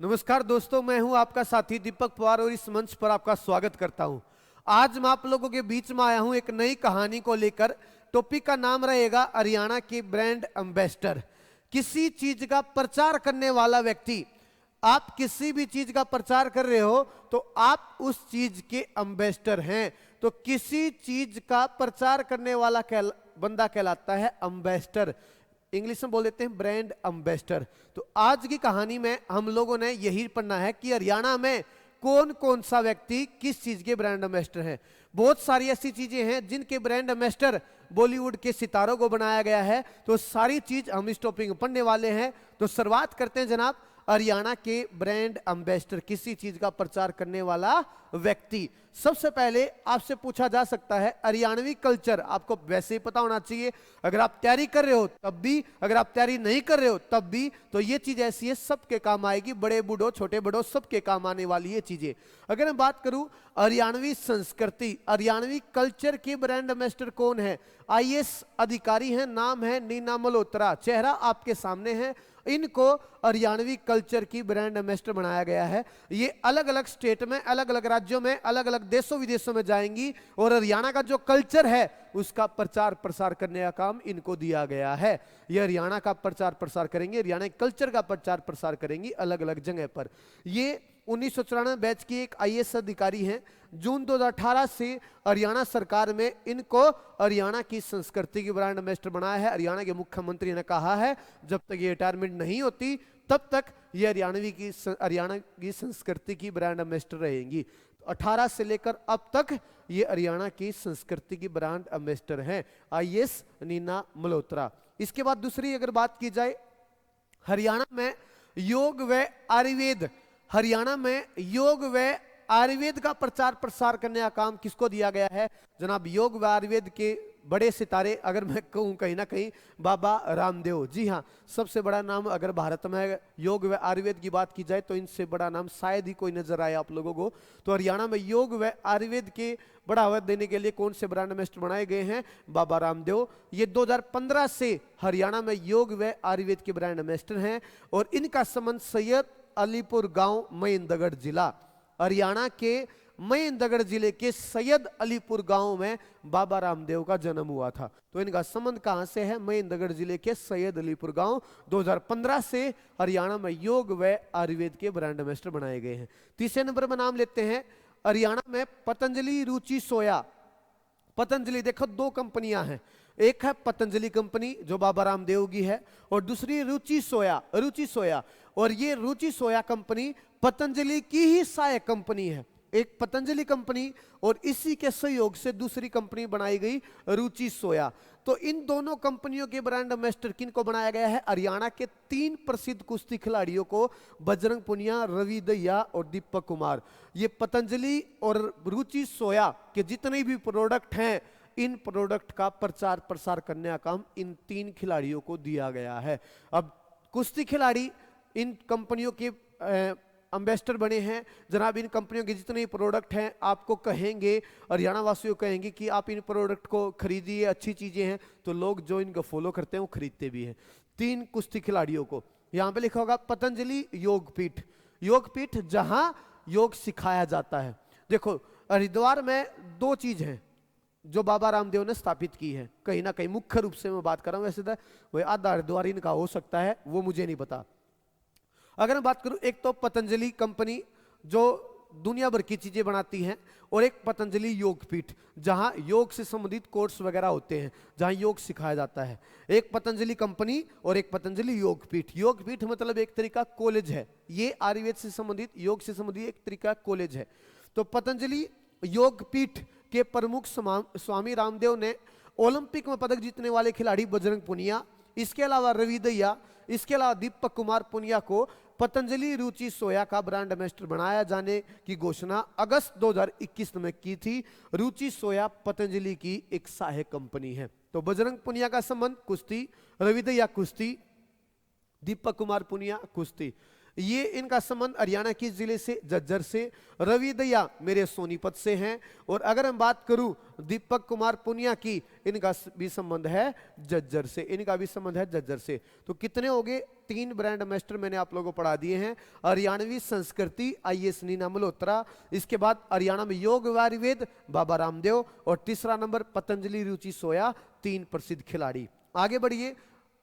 नमस्कार दोस्तों, मैं हूं आपका साथी दीपक पवार और इस मंच पर आपका स्वागत करता हूं। आज मैं आप लोगों के बीच में आया हूं एक नई कहानी को लेकर। टॉपिक का नाम रहेगा हरियाणा के ब्रांड एम्बेसडर। किसी चीज का प्रचार करने वाला व्यक्ति। आप किसी भी चीज का प्रचार कर रहे हो तो आप उस चीज के एम्बेसडर हैं। तो किसी चीज का प्रचार करने वाला बंदा कहलाता है एम्बेसडर। इंग्लिश में बोल देते हैं ब्रांड एम्बेसडर। तो आज की कहानी में हम लोगों ने यही पढ़ना है कि हरियाणा में कौन कौन सा व्यक्ति किस चीज के ब्रांड एम्बेसडर हैं। बहुत सारी ऐसी चीजें हैं जिनके ब्रांड एम्बेसडर बॉलीवुड के सितारों को बनाया गया है। तो सारी चीज हम इस टॉपिक में पढ़ने वाले हैं। तो शुरुआत करते हैं जनाब। हरियाणा के ब्रांड एम्बेसडर, किसी चीज का प्रचार करने वाला व्यक्ति। सबसे पहले आपसे पूछा जा सकता है हरियाणवी कल्चर आपको वैसे ही पता होना चाहिए। अगर आप तैयारी कर रहे हो तब भी, अगर आप तैयारी नहीं कर रहे हो तब भी, तो ये चीज ऐसी है सबके काम आएगी। बड़े बूढ़ों छोटे बड़ों सबके काम आने वाली ये चीजें। अगर मैं बात करूं हरियाणवी संस्कृति, हरियाणवी कल्चर के ब्रांड एम्बेसडर कौन है? आईएएस अधिकारी हैं, नाम है नीना मल्होत्रा। चेहरा आपके सामने है। इनको हरियाणवी कल्चर की ब्रांड एम्बेसडर बनाया गया है। ये अलग अलग स्टेट में, अलग अलग राज्यों में, अलग अलग देशों विदेशों में जाएंगी और हरियाणा का जो कल्चर है उसका प्रचार प्रसार करने का काम इनको दिया गया है। ये हरियाणा का प्रचार प्रसार करेंगे, हरियाणा के कल्चर का प्रचार प्रसार करेंगी अलग अलग जगह पर। ये 1994 बैच की एक आईएएस अधिकारी हैं। जून 2018 से हरियाणा सरकार में इनको हरियाणा की संस्कृति की ब्रांड एम्बेसडर बनाया है। हरियाणा के मुख्यमंत्री ने कहा है जब तक ये रिटायरमेंट नहीं होती तब तक ये हरियाणा की संस्कृति की ब्रांड एम्बेसडर रहेंगी। 18 से लेकर अब तक ये हरियाणा की संस्कृति की ब्रांड एम्बेसडर हैं आईएएस नीना मल्होत्रा। इसके बाद दूसरी अगर बात की जाए, हरियाणा में योग व आयुर्वेद, हरियाणा में योग व आयुर्वेद का प्रचार प्रसार करने का काम किसको दिया गया है? जनाब योग व आयुर्वेद के बड़े सितारे, अगर मैं कहूं कहीं ना कहीं बाबा रामदेव। जी हाँ, सबसे बड़ा नाम अगर भारत में योग व आयुर्वेद की बात की जाए तो इनसे बड़ा नाम शायद ही कोई नजर आए आप लोगों को। तो हरियाणा में योग व आयुर्वेद के बढ़ावा देने के लिए कौन से ब्रांड एम्बेसडर बनाए गए हैं? बाबा रामदेव। ये 2015 से हरियाणा में योग व आयुर्वेद के ब्रांड एम्बेसडर हैं और इनका संबंध सैयद अलीपुर गांव महेंद्रगढ़ जिला, हरियाणा के महेंद्रगढ़ जिले के सैयद अलीपुर गांव में बाबा रामदेव का जन्म हुआ था। तो इनका संबंध कहां से है? महेंद्रगढ़ जिले के सैयद अलीपुर गांव। 2015 से हरियाणा में योग व आयुर्वेद के ब्रांड एम्बेसडर बनाए गए हैं। तीसरे नंबर पर नाम लेते हैं हरियाणा में पतंजलि रुचि सोया। पतंजलि, देखो दो कंपनियां हैं, एक है पतंजलि कंपनी जो बाबा रामदेव की है और दूसरी रुचि सोया। और ये रुचि सोया कंपनी पतंजलि की ही सहायक कंपनी है। एक पतंजलि कंपनी और इसी के सहयोग से दूसरी कंपनी बनाई गई रुचि सोया। तो इन दोनों कंपनियों के ब्रांड एम्बेसडर किनको बनाया गया है? हरियाणा के 3 प्रसिद्ध कुश्ती खिलाड़ियों को, बजरंग पुनिया, रवि दहिया और दीपक कुमार। ये पतंजलि और रुचि सोया के जितने भी प्रोडक्ट हैं, इन प्रोडक्ट का प्रचार प्रसार करने का काम इन 3 खिलाड़ियों को दिया गया है। अब कुश्ती खिलाड़ी इन कंपनियों के एम्बेसडर बने हैं। जनाब इन कंपनियों के जितने प्रोडक्ट हैं आपको कहेंगे, हरियाणा वासियों कहेंगे कि आप इन प्रोडक्ट को खरीदिए, अच्छी चीजें हैं। तो लोग जो इनको फॉलो करते हैं वो खरीदते भी हैं। 3 कुश्ती खिलाड़ियों को यहां पे लिखा होगा पतंजलि योगपीठ। योगपीठ जहां योग सिखाया जाता है। देखो हरिद्वार में 2 चीज हैं जो बाबा रामदेव ने स्थापित की है। कहीं ना कहीं मुख्य रूप से मैं बात कर रहा हूं, वैसे तो वही आधा हरिद्वार इनका हो सकता है, वो मुझे नहीं पता। अगर मैं बात करूं, एक तो पतंजलि कंपनी जो दुनिया भर की चीजें बनाती हैं और एक पतंजलि योगपीठ जहां योग से संबंधित कोर्स वगैरह होते हैं, जहां योग सिखाया जाता है। एक पतंजलि कंपनी और एक पतंजलि योगपीठ। योगपीठ मतलब एक तरीका कॉलेज है। ये आयुर्वेद से संबंधित, योग से संबंधित एक तरीका कॉलेज है। तो पतंजलि योगपीठ के प्रमुख स्वामी रामदेव ने ओलंपिक में पदक जीतने वाले खिलाड़ी बजरंग पुनिया, इसके अलावा रवि दहिया, इसके अलावा दीपक कुमार पुनिया को पतंजलि रुचि सोया का ब्रांड एम्बेसडर बनाया जाने की घोषणा अगस्त 2021 में की थी। रुचि सोया पतंजलि की एक सहायक कंपनी है। तो बजरंग पुनिया का संबंध कुश्ती, रवि दहिया कुश्ती, दीपक कुमार पुनिया कुश्ती। ये इनका संबंध हरियाणा के जिले से झज्जर से, रवि दहिया मेरे सोनीपत से हैं। और अगर हम बात करूं दीपक कुमार पुनिया की, इनका भी संबंध है झज्जर से, इनका भी संबंध है झज्जर से। तो कितने हो गए? 3 ब्रांड एम्बेसडर मैंने आप लोगों को पढ़ा दिए हैं। हरियाणवी संस्कृति IAS नीना मल्होत्रा, इसके बाद हरियाणा में योग व आयुर्वेद बाबा रामदेव, और तीसरा नंबर पतंजलि रुचि सोया, 3 प्रसिद्ध खिलाड़ी। आगे बढ़िए,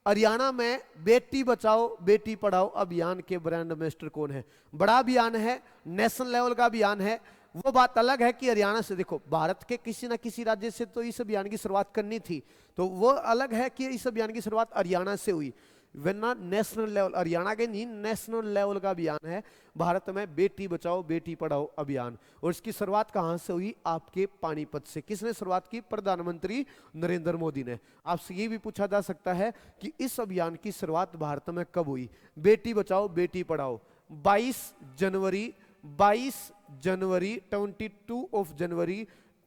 हरियाणा में बेटी बचाओ बेटी पढ़ाओ अभियान के ब्रांड एम्बेसडर कौन है? बड़ा अभियान है, नेशनल लेवल का अभियान है। वो बात अलग है कि हरियाणा से, देखो भारत के किसी ना किसी राज्य से तो इस अभियान की शुरुआत करनी थी, तो वो अलग है कि इस अभियान की शुरुआत हरियाणा से हुई, वरना नेशनल लेवल, हरियाणा के नहीं नेशनल लेवल का अभियान है भारत में बेटी बचाओ बेटी पढ़ाओ अभियान। और इसकी शुरुआत कहां से हुई? आपके पानीपत से। किसने शुरुआत की? प्रधानमंत्री नरेंद्र मोदी ने। आपसे ये भी पूछा जा सकता है कि इस अभियान की शुरुआत भारत में कब हुई? बेटी बचाओ बेटी पढ़ाओ 22 जनवरी 22 जनवरी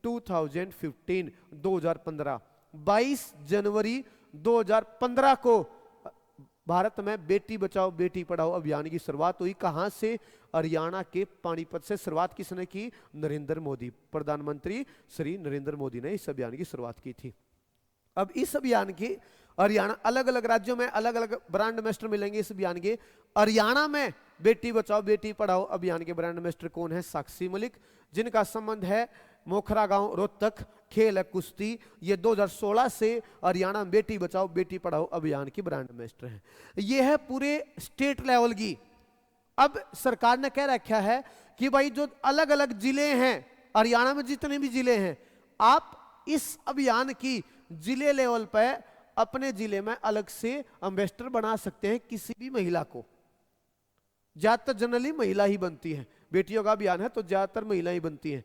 2015 2015 22 जनवरी 2015 को भारत में बेटी बचाओ बेटी पढ़ाओ अभियान की शुरुआत हुई। कहां से? हरियाणा के पानीपत से। शुरुआत किसने की? नरेंद्र मोदी, प्रधानमंत्री श्री नरेंद्र मोदी ने इस अभियान की शुरुआत की थी। अब इस अभियान की हरियाणा, अलग अलग राज्यों में अलग अलग ब्रांड एम्बेसडर मिलेंगे इस अभियान के। हरियाणा में बेटी बचाओ बेटी पढ़ाओ अभियान के ब्रांड एम्बेसडर कौन है? साक्षी मलिक, जिनका संबंध है मोखरा गांव रोहतक, खेल है कुश्ती। ये 2016 से हरियाणा बेटी बचाओ बेटी पढ़ाओ अभियान की ब्रांड एम्बेसडर हैं। ये है पूरे स्टेट लेवल की। अब सरकार ने कह रखा है कि भाई जो अलग अलग जिले हैं, हरियाणा में जितने भी जिले हैं, आप इस अभियान की जिले लेवल पर अपने जिले में अलग से एम्बेसडर बना सकते हैं किसी भी महिला को। ज्यादातर जनरली महिला ही बनती है, बेटियों का अभियान है तो ज्यादातर महिला ही बनती है।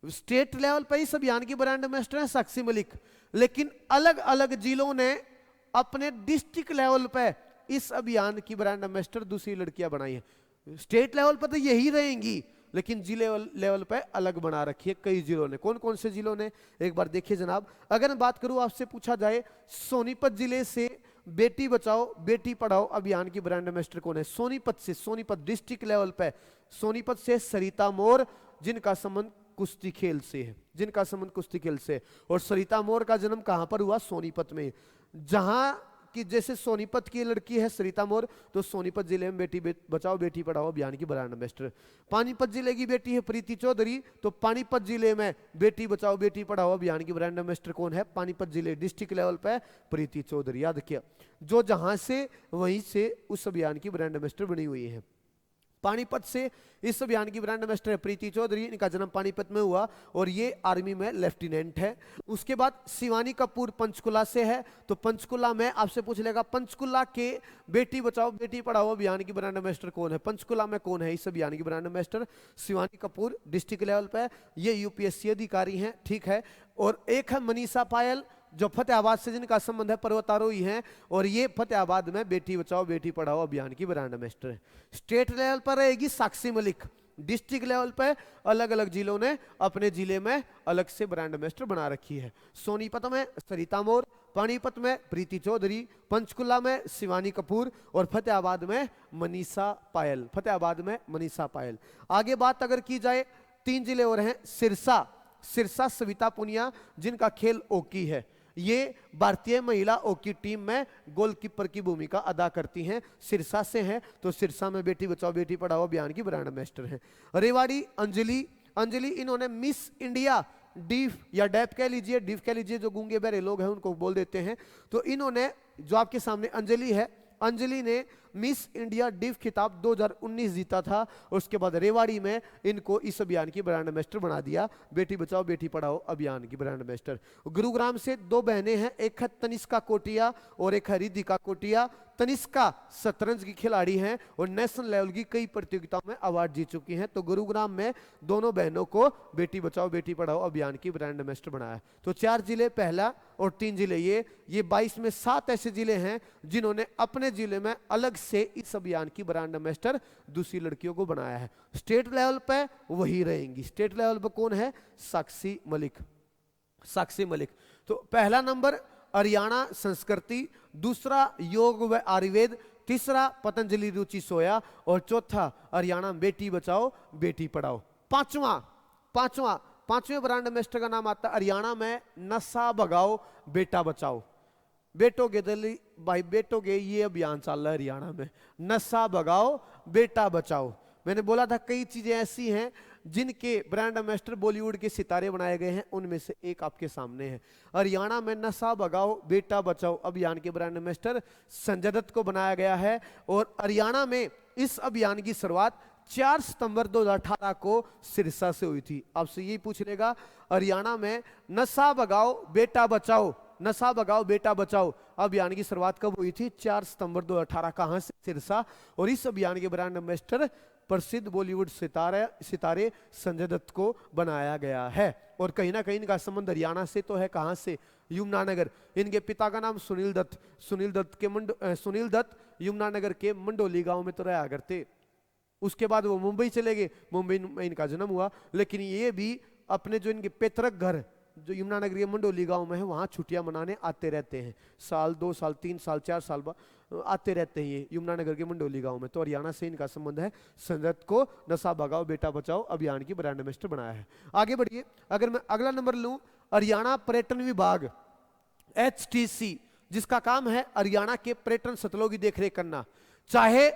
स्टेट लेवल पर इस अभियान की ब्रांड एम्बेसडर है साक्षी मलिक, लेकिन अलग अलग जिलों ने अपने डिस्ट्रिक्ट लेवल पर इस अभियान की ब्रांड एम्बेसडर दूसरी लड़कियां बनाई है। स्टेट लेवल पर तो यही रहेंगी, लेकिन जिले लेवल पर अलग बना रखी है कई जिलों ने। कौन कौन से जिलों ने? एक बार देखिए जनाब, अगर मैं बात करूं, आपसे पूछा जाए सोनीपत जिले से बेटी बचाओ बेटी पढ़ाओ अभियान की ब्रांड एम्बेसडर कौन है? सोनीपत से, सोनीपत डिस्ट्रिक्ट लेवल पे सोनीपत से सरिता मोर, जिनका संबंध कुश्ती खेल से है, जिनका संबंध कुश्ती खेल से। और सरिता मोर का जन्म कहां पर हुआ? सोनीपत में। जहां कि जैसे सोनीपत की लड़की है सरिता मोर, तो सोनीपत जिले में बेटी बचाओ बेटी पढ़ाओ अभियान की ब्रांड एम्बेसडर। पानीपत जिले की बेटी है प्रीति चौधरी, तो पानीपत जिले में बेटी बचाओ बेटी पढ़ाओ अभियान की ब्रांड एम्बेसडर कौन है? पानीपत जिले डिस्ट्रिक्ट लेवल पे प्रीति चौधरी। याद किया, जो जहां से वहीं से उस अभियान की ब्रांड एम्बेसडर बनी हुई है। पानीपत से इस अभियान की ब्रांड एम्बेसडर है प्रीति चौधरी, इनका जन्म पानीपत में हुआ और ये आर्मी में लेफ्टिनेंट है। उसके बाद शिवानी कपूर पंचकुला से है, तो पंचकुला में आपसे पूछ लेगा पंचकुला के बेटी बचाओ बेटी पढ़ाओ अभियान की ब्रांड एम्बेसडर कौन है? पंचकुला में कौन है इस अभियान की brand ambassador? Shivani Kapoor, district level पे ये UPSC अधिकारी हैं, ठीक है। और एक है मनीषा पायल, जो फतेहाबाद से, जिनका संबंध है पर्वतारोही हैं, और ये फतेहाबाद में बेटी बचाओ बेटी पढ़ाओ अभियान की ब्रांड एम्बेसडर है। स्टेट लेवल पर रहेगी साक्षी मलिक। डिस्ट्रिक्ट लेवल पे अलग अलग जिलों ने अपने जिले में अलग से ब्रांड एम्बेसडर बना रखी है। सोनीपत में सरिता मोर, पानीपत में प्रीति चौधरी, पंचकुला में शिवानी कपूर और फतेहाबाद में मनीषा पायल। फतेहाबाद में मनीषा पायल। आगे बात अगर की जाए, 3 जिले और हैं। सिरसा सविता पुनिया, जिनका खेल हॉकी है, ये भारतीय महिला हॉकी टीम में गोलकीपर की भूमिका अदा करती हैं, सिरसा से हैं, तो सिरसा में बेटी बचाओ बेटी पढ़ाओ अभियान की ब्रांड एम्बेसडर हैं। रेवाड़ी अंजलि, इन्होंने मिस इंडिया डीफ या डैप कह लीजिए, डीफ कह लीजिए, जो गूंगे बहरे लोग हैं उनको बोल देते हैं, तो इन्होंने, जो आपके सामने अंजलि है, अंजलि ने मिस इंडिया डीफ खिताब 2019 जीता था। उसके बाद रेवाड़ी में इनको इस अभियान की ब्रांड एम्बेसडर बना दिया, बेटी बचाओ बेटी पढ़ाओ अभियान की ब्रांड एम्बेसडर। गुरुग्राम से 2 बहनें हैं, एक है तनिष्का कोटिया और एक है रिधिका कोटिया। तनिष्का शतरंज की खिलाड़ी हैं और नेशनल लेवल की कई प्रतियोगिताओं में अवार्ड जीत चुकी हैं। तो गुरुग्राम में दोनों बहनों को बेटी बचाओ बेटी पढ़ाओ अभियान की ब्रांड एम्बेसडर बनाया। तो 4 जिले पहला और 3 जिले ये 22 में 7 ऐसे जिले हैं जिन्होंने अपने जिले में अलग से इस अभियान की ब्रांड एम्बेसडर दूसरी लड़कियों को बनाया है। स्टेट लेवल पे वही रहेंगी। स्टेट लेवल पे कौन है? साक्षी मलिक। तो पहला नंबर हरियाणा संस्कृति, दूसरा योग व आयुर्वेद, तीसरा पतंजलि रुचि सोया और चौथा हरियाणा बेटी बचाओ बेटी पढ़ाओ। पांचवें ब्रांड एम्बेसडर का नाम आता है हरियाणा में नशा भगाओ बेटा बचाओ। बेटों के भाई बेटों के ये अभियान चल रहा है हरियाणा में, नशा भगाओ बेटा बचाओ। मैंने बोला था कई चीजें ऐसी हैं जिनके ब्रांड एम्बेसडर बॉलीवुड के सितारे बनाए गए हैं, उनमें से एक आपके सामने है। हरियाणा में नशा भगाओ बेटा बचाओ अभियान के ब्रांड एम्बेसडर संजय दत्त को बनाया गया है। और हरियाणा में इस अभियान की शुरुआत 4 सितंबर 2018 को सिरसा से हुई थी। आपसे यही पूछ लेगा, हरियाणा में नशा भगाओ बेटा बचाओ, नशा भगाओ बेटा बचाओ अभियान की शुरुआत कब हुई थी? 4 सितंबर 2018। कहां से? सिरसा। और इस अभियान के ब्रांड एम्बेसडर प्रसिद्ध बॉलीवुड सितारे संजय दत्त को बनाया गया है। और कहीं ना कहीं इनका संबंध हरियाणा से तो है। कहां से? यमुनानगर। इनके पिता का नाम सुनील दत्त, सुनील दत्त यमुनानगर के मंडोली गांव में तो रहा करते। उसके बाद वो मुंबई चले गए, मुंबई में इनका जन्म हुआ। लेकिन ये भी अपने जो इनके पैतृक घर जो यमुनानगर के मंडोली गांव में है वहां छुट्टियां मनाने आते रहते हैं। साल 2 साल 3 साल 4 साल बाद आते रहते हैं ये यमुनानगर के मंडोली गांव में। तो हरियाणा से इनका संबंध है। संजय दत्त को नशा भगाओ बेटा बचाओ अभियान की ब्रांड एम्बेसडर बनाया है। आगे बढ़िए, अगर मैं अगला नंबर लूं, हरियाणा पर्यटन विभाग HTC, जिसका काम है हरियाणा के पर्यटन स्थलों की देखरेख करना। चाहे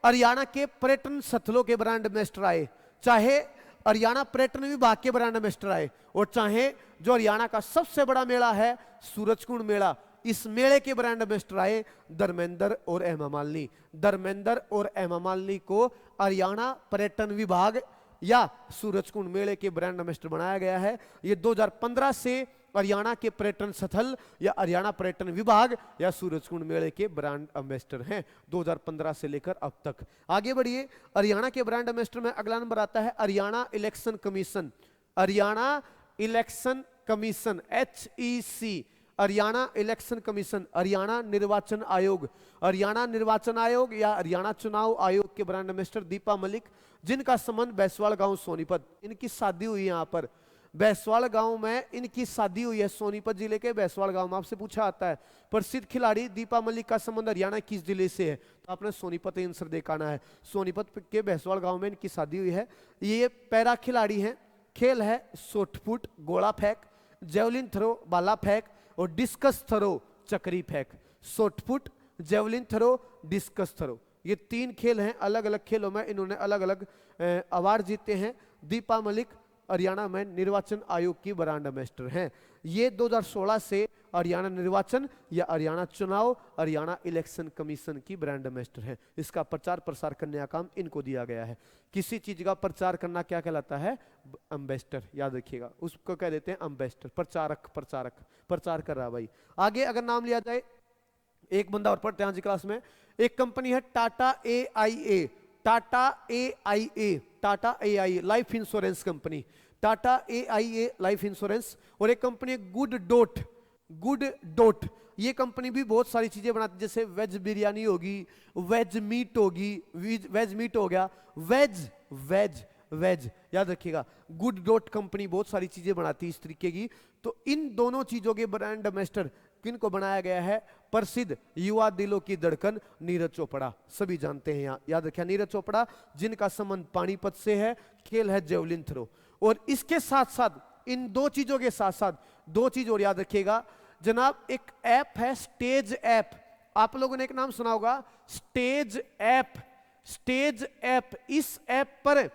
हरियाणा के पर्यटन स्थलों के ब्रांड एम्बेसडर आए, चाहे हरियाणा पर्यटन विभाग के ब्रांड एम्बेसडर आए, और चाहे जो हरियाणा का सबसे बड़ा मेला है सूरजकुंड मेला, इस मेले के ब्रांड एम्बेसडर आए धर्मेंद्र और हेमा मालिनी। धर्मेंद्र और हेमा मालिनी को हरियाणा पर्यटन विभाग या सूरजकुंड मेले के ब्रांड एम्बेसडर बनाया गया है। ये 2015 से हरियाणा के पर्यटन स्थल या हरियाणा पर्यटन विभाग या सूरजकुंड मेले के ब्रांड एम्बेसडर हैं 2015 से लेकर अब तक। आगे बढ़िए, हरियाणा के ब्रांड एम्बेसडर में अगला नंबर आता है Haryana election commission. Haryana election commission HEC, Haryana election commission, Haryana निर्वाचन आयोग। हरियाणा निर्वाचन आयोग या हरियाणा चुनाव आयोग के ब्रांड एम्बेसडर दीपा मलिक, जिनका संबंध बैसवाल गांव सोनीपत, इनकी शादी हुई है यहाँ पर बैसवाल गांव में, इनकी शादी हुई है सोनीपत जिले के बैसवाल गांव में। आपसे पूछा आता है प्रसिद्ध खिलाड़ी दीपा मलिक का संबंध हरियाणा किस जिले से है? तो आपने सोनीपत आंसर दिखाना है। सोनीपत के बैसवाल गांव में इनकी शादी हुई है। ये पैरा खिलाड़ी हैं। खेल है शॉटपुट गोला फेंक, जेवलिन थ्रो भाला फेंक और डिस्कस थ्रो चक्री फेंक। Shot put, javelin throw, discus throw, ये 3 खेल हैं। अलग अलग खेलों में इन्होंने अलग अलग अवार्ड जीते हैं। दीपा मलिक हरियाणा में निर्वाचन आयोग की ब्रांड एम्बेसडर हैं। ये 2016 से हरियाणा निर्वाचन या हरियाणा चुनाव हरियाणा इलेक्शन कमीशन की ब्रांड एम्बेसडर हैं। इसका प्रचार प्रसार करने का काम इनको दिया गया है। किसी चीज का प्रचार करना क्या कहलाता है? एम्बेसडर, याद रखिएगा, उसको कह देते हैं एम्बेसडर, प्रचारक। प्रचार कर रहा भाई। आगे अगर नाम लिया जाए, एक बंदा और पढ़ते हैं आज की क्लास में। एक कंपनी है Tata AIA, Tata AIA life insurance company, Tata AIA life insurance. और एक कंपनी है गुड डॉट, ये कंपनी भी बहुत सारी चीजें बनाती है, जैसे वेज बिरयानी होगी, वेज मीट होगी, वेज मीट हो गया, वेज याद रखिएगा। गुड डॉट कंपनी बहुत सारी चीजें बनाती है इस तरीके की। तो इन दोनों चीजों के ब्रांड एम्बेसडर किनको बनाया गया है? प्रसिद्ध युवा दिलों की धड़कन नीरज चोपड़ा, सभी जानते हैं यहाँ, याद रखिए नीरज चोपड़ा, जिनका संबंध पानीपत से है। खेल है जेवलिन थ्रो। और इसके साथ साथ, इन 2 चीजों के साथ साथ 2 चीज और याद रखिएगा जनाब। एक ऐप है स्टेज ऐप, आप लोगों ने एक नाम सुना होगा स्टेज ऐप। इस ऐप पर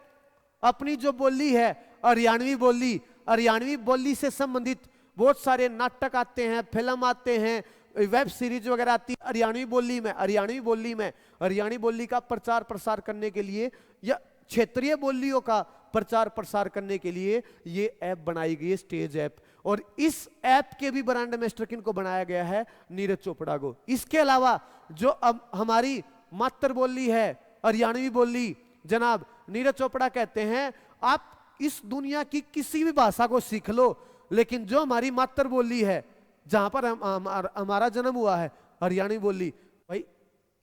अपनी जो बोली है हरियाणवी बोली से संबंधित बहुत सारे नाटक आते हैं, फिल्म आते हैं, वेब सीरीज वगैरह आती है हरियाणवी बोली का प्रचार प्रसार करने के लिए या क्षेत्रीय बोलियों का प्रचार प्रसार करने के लिए ये ऐप बनाई गई है, स्टेज ऐप। और इस ऐप के भी ब्रांड एम्बेसडर किनको बनाया गया है? नीरज चोपड़ा को। इसके अलावा जो अब हमारी मातृ बोली है हरियाणवी बोली, जनाब नीरज चोपड़ा कहते हैं आप इस दुनिया की किसी भी भाषा को सीख लो, लेकिन जो हमारी मातृ बोली है, जहां पर हमारा जन्म हुआ है, हरियाणवी बोली, भाई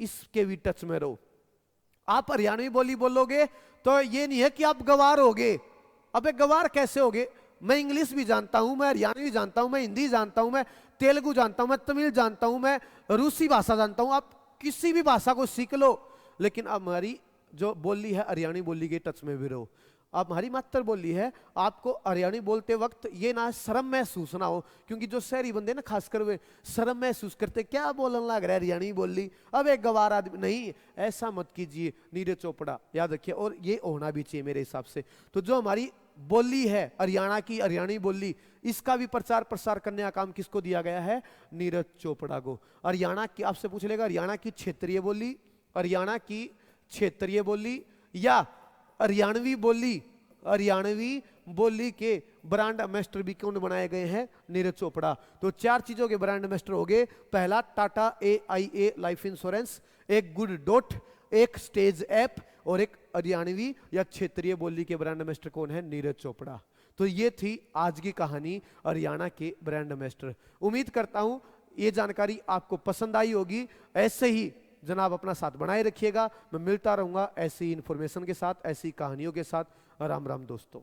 इसके भी टच में रहो। आप हरियाणवी बोली बोलोगे तो ये नहीं है कि आप गवार होगे। अबे गवार कैसे होगे? मैं इंग्लिश भी जानता हूं, मैं हरियाणवी जानता हूं, मैं हिंदी जानता हूं, मैं तेलुगु जानता हूं, मैं तमिल जानता हूं, मैं रूसी भाषा जानता हूं। आप किसी भी भाषा को सीख लो, लेकिन अब हमारी जो बोली है हरियाणवी बोली के टच में भी रहो। आप हमारी मातृ बोली है, आपको हरियाणवी बोलते वक्त ये ना शर्म महसूस ना हो, क्योंकि जो शहरी बंदे ना खासकर वे शर्म महसूस करते, क्या बोलने लग रहा है हरियाणवी बोली, अब एक गवार आदमी, नहीं ऐसा मत कीजिए। नीरज चोपड़ा याद रखिए, और ये होना भी चाहिए मेरे हिसाब से। तो जो हमारी बोली है हरियाणा की हरियाणवी बोली, इसका भी प्रचार प्रसार करने का काम किसको दिया गया है? नीरज चोपड़ा को। हरियाणा की आपसे पूछ लेगा, हरियाणा की क्षेत्रीय बोली, हरियाणा की क्षेत्रीय बोली या हरियाणवी बोली, हरियाणवी बोली के ब्रांड एम्बेसडर भी कौन बनाए गए हैं? नीरज चोपड़ा। तो 4 चीजों के ब्रांड एम्बेसडर हो गए, पहला टाटा AIA लाइफ इंश्योरेंस, एक गुड डॉट, एक स्टेज ऐप, और एक हरियाणवी या क्षेत्रीय बोली के ब्रांड एम्बेसडर कौन है? नीरज चोपड़ा। तो ये थी आज की कहानी हरियाणा के ब्रांड एम्बेसडर। उम्मीद करता हूं ये जानकारी आपको पसंद आई होगी। ऐसे ही जनाब अपना साथ बनाए रखिएगा, मैं मिलता रहूंगा ऐसी इंफॉर्मेशन के साथ, ऐसी कहानियों के साथ। राम राम दोस्तों।